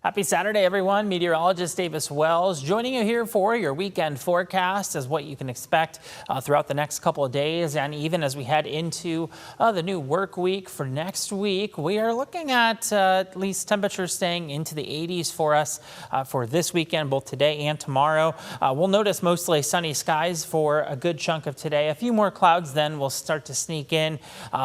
Happy Saturday, everyone. Meteorologist Davis Wells joining you here for your weekend forecast as what you can expect throughout the next couple of days. And even as we head into the new work week for next week, we are looking at least temperatures staying into the 80s for us for this weekend, both today and tomorrow. We'll notice mostly sunny skies for a good chunk of today. A few more clouds then will start to sneak in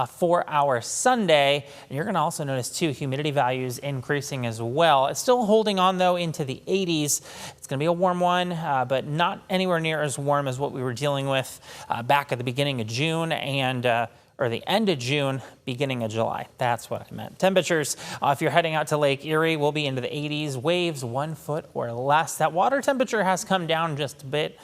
for our Sunday. And you're going to also notice too humidity values increasing as well. It's still holding on though into the 80s. It's going to be a warm one, but not anywhere near as warm as what we were dealing with back at the beginning of June and or the end of June, beginning of July. That's what I meant. Temperatures, if you're heading out to Lake Erie, will be into the 80s. Waves 1 foot or less. That water temperature has come down just a bit,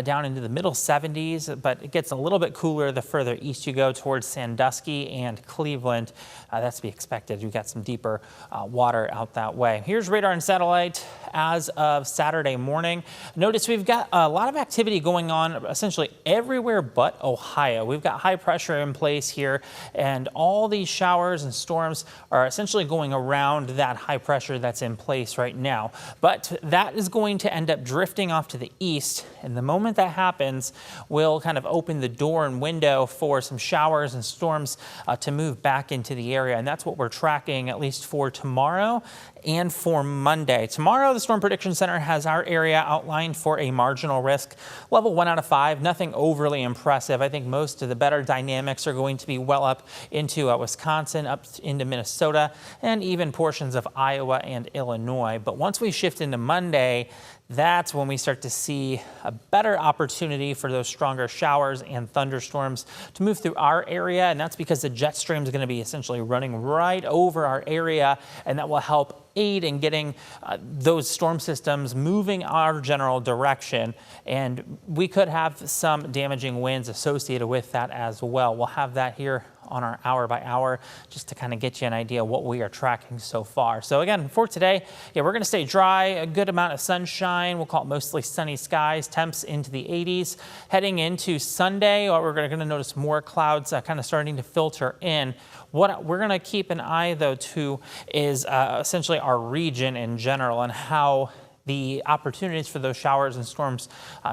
down into the middle 70s, but it gets a little bit cooler the further east you go towards Sandusky and Cleveland. That's to be expected. We've got some deeper water out that way. Here's radar and satellite as of Saturday morning. Notice we've got a lot of activity going on essentially everywhere but Ohio. We've got high pressure in place here, and all these showers and storms are essentially going around that high pressure that's in place right now. But that is going to end up drifting off to the east, and the moment that happens, we'll kind of open the door and window for some showers and storms to move back into the area, and that's what we're tracking at least for tomorrow and for Monday. Tomorrow, the Storm Prediction Center has our area outlined for a marginal risk, level 1 out of 5, nothing overly impressive. I think most of the better dynamics are going to be well up into Wisconsin, up into Minnesota, and even portions of Iowa and Illinois. But once we shift into Monday, that's when we start to see a better opportunity for those stronger showers and thunderstorms to move through our area. And that's because the jet stream is going to be essentially running right over our area, and that will help aid in getting those storm systems moving our general direction. And we could have some damaging winds associated with that as well. We'll have that here on our hour by hour, just to kind of get you an idea of what we are tracking so far. So again, for today, we're going to stay dry, a good amount of sunshine. We'll call it mostly sunny skies, temps into the 80s. Heading into Sunday, we're going to notice more clouds kind of starting to filter in. What we're going to keep an eye though to is essentially our region in general and how the opportunities for those showers and storms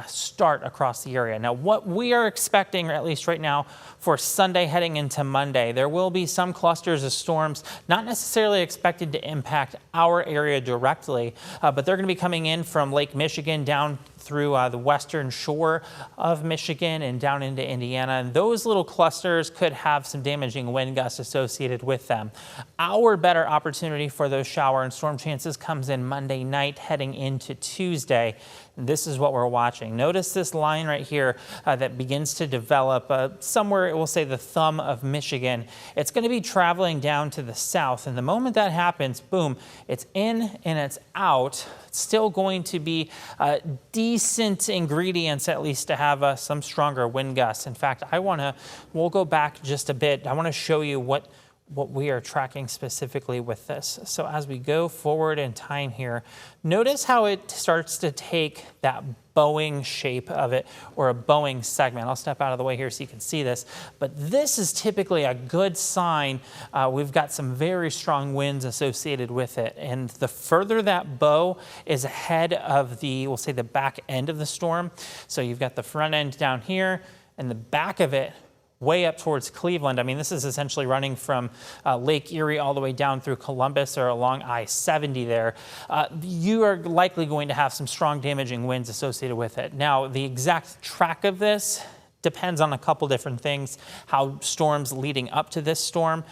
start across the area. Now, what we are expecting, or at least right now, for Sunday heading into Monday, there will be some clusters of storms, not necessarily expected to impact our area directly, but they're going to be coming in from Lake Michigan down through the western shore of Michigan and down into Indiana. And those little clusters could have some damaging wind gusts associated with them. Our better opportunity for those shower and storm chances comes in Monday night heading into Tuesday. This is what we're watching. Notice this line right here that begins to develop somewhere, we'll say the thumb of Michigan. It's going to be traveling down to the south. And the moment that happens, boom, it's in and it's out. It's still going to be decent ingredients, at least, to have some stronger wind gusts. In fact, we'll go back just a bit. I want to show you what we are tracking specifically with this. So as we go forward in time here, notice how it starts to take that bowing shape of it, or a bowing segment. I'll step out of the way here so you can see this, but this is typically a good sign. We've got some very strong winds associated with it, and the further that bow is ahead of we'll say the back end of the storm, so you've got the front end down here and the back of it way up towards Cleveland. I mean, this is essentially running from Lake Erie all the way down through Columbus or along I-70 there. You are likely going to have some strong damaging winds associated with it. Now, the exact track of this depends on a couple different things, how storms leading up to this storm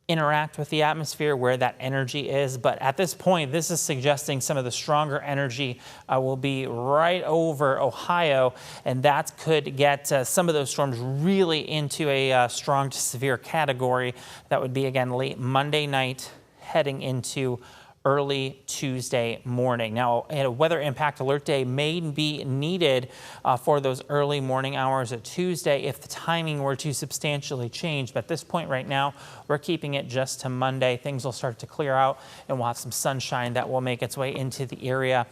interact with the atmosphere, where that energy is. But at this point, this is suggesting some of the stronger energy will be right over Ohio, and that could get some of those storms really into a strong to severe category. That would be, again, late Monday night heading into early Tuesday morning. Now, a weather impact alert day may be needed for those early morning hours of Tuesday if the timing were to substantially change. But at this point right now, we're keeping it just to Monday. Things will start to clear out, and we'll have some sunshine that will make its way into the area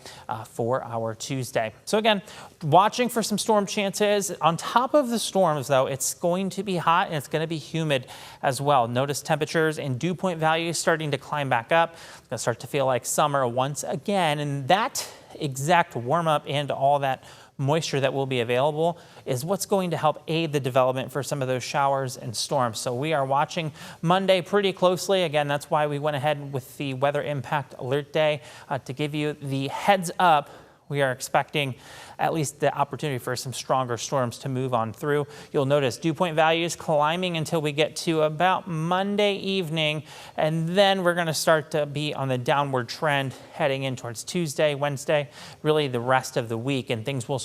for our Tuesday. So again, watching for some storm chances. On top of the storms, though, it's going to be hot and it's going to be humid as well. Notice temperatures and dew point values starting to climb back up. It's going to start to feel like summer once again. And that exact warm up and all that moisture that will be available is what's going to help aid the development for some of those showers and storms. So we are watching Monday pretty closely. Again, that's why we went ahead with the weather impact alert day to give you the heads up. We are expecting at least the opportunity for some stronger storms to move on through. You'll notice dew point values climbing until we get to about Monday evening, and then we're going to start to be on the downward trend heading in towards Tuesday, Wednesday, really the rest of the week, and things will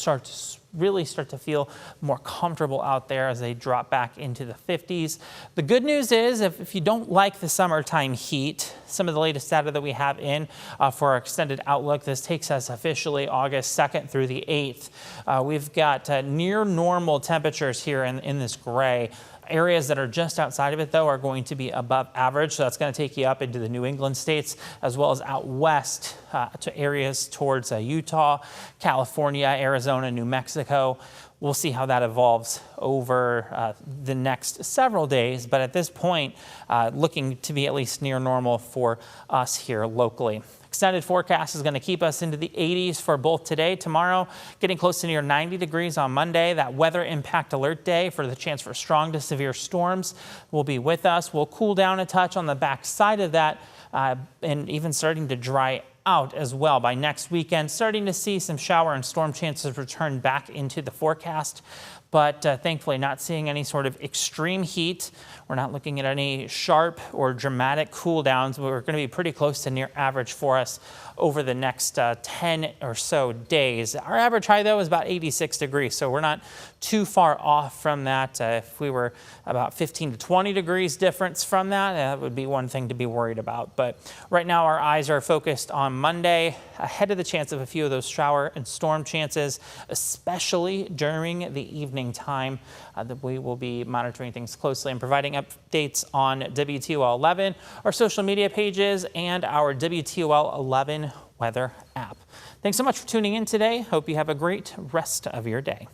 really start to feel more comfortable out there as they drop back into the 50s. The good news is if you don't like the summertime heat, some of the latest data that we have in for our extended outlook, this takes us officially August 2nd through the 8th. We've got near normal temperatures here in this gray. Areas that are just outside of it, though, are going to be above average. So that's going to take you up into the New England states, as well as out west to areas towards Utah, California, Arizona, New Mexico. We'll see how that evolves over the next several days. But at this point, looking to be at least near normal for us here locally. Extended forecast is going to keep us into the 80s for both today, tomorrow, getting close to near 90 degrees on Monday. That weather impact alert day for the chance for strong to severe storms will be with us. We'll cool down a touch on the back side of that and even starting to dry out as well by next weekend, starting to see some shower and storm chances return back into the forecast. But thankfully not seeing any sort of extreme heat. We're not looking at any sharp or dramatic cool downs. We're going to be pretty close to near average for us over the next 10 or so days. Our average high, though, is about 86 degrees, so we're not too far off from that. If we were about 15 to 20 degrees difference from that, that would be one thing to be worried about. But right now our eyes are focused on Monday, ahead of the chance of a few of those shower and storm chances, especially during the evening time. That we will be monitoring things closely and providing updates on WTOL 11, our social media pages, and our WTOL 11 weather app. Thanks so much for tuning in today. Hope you have a great rest of your day.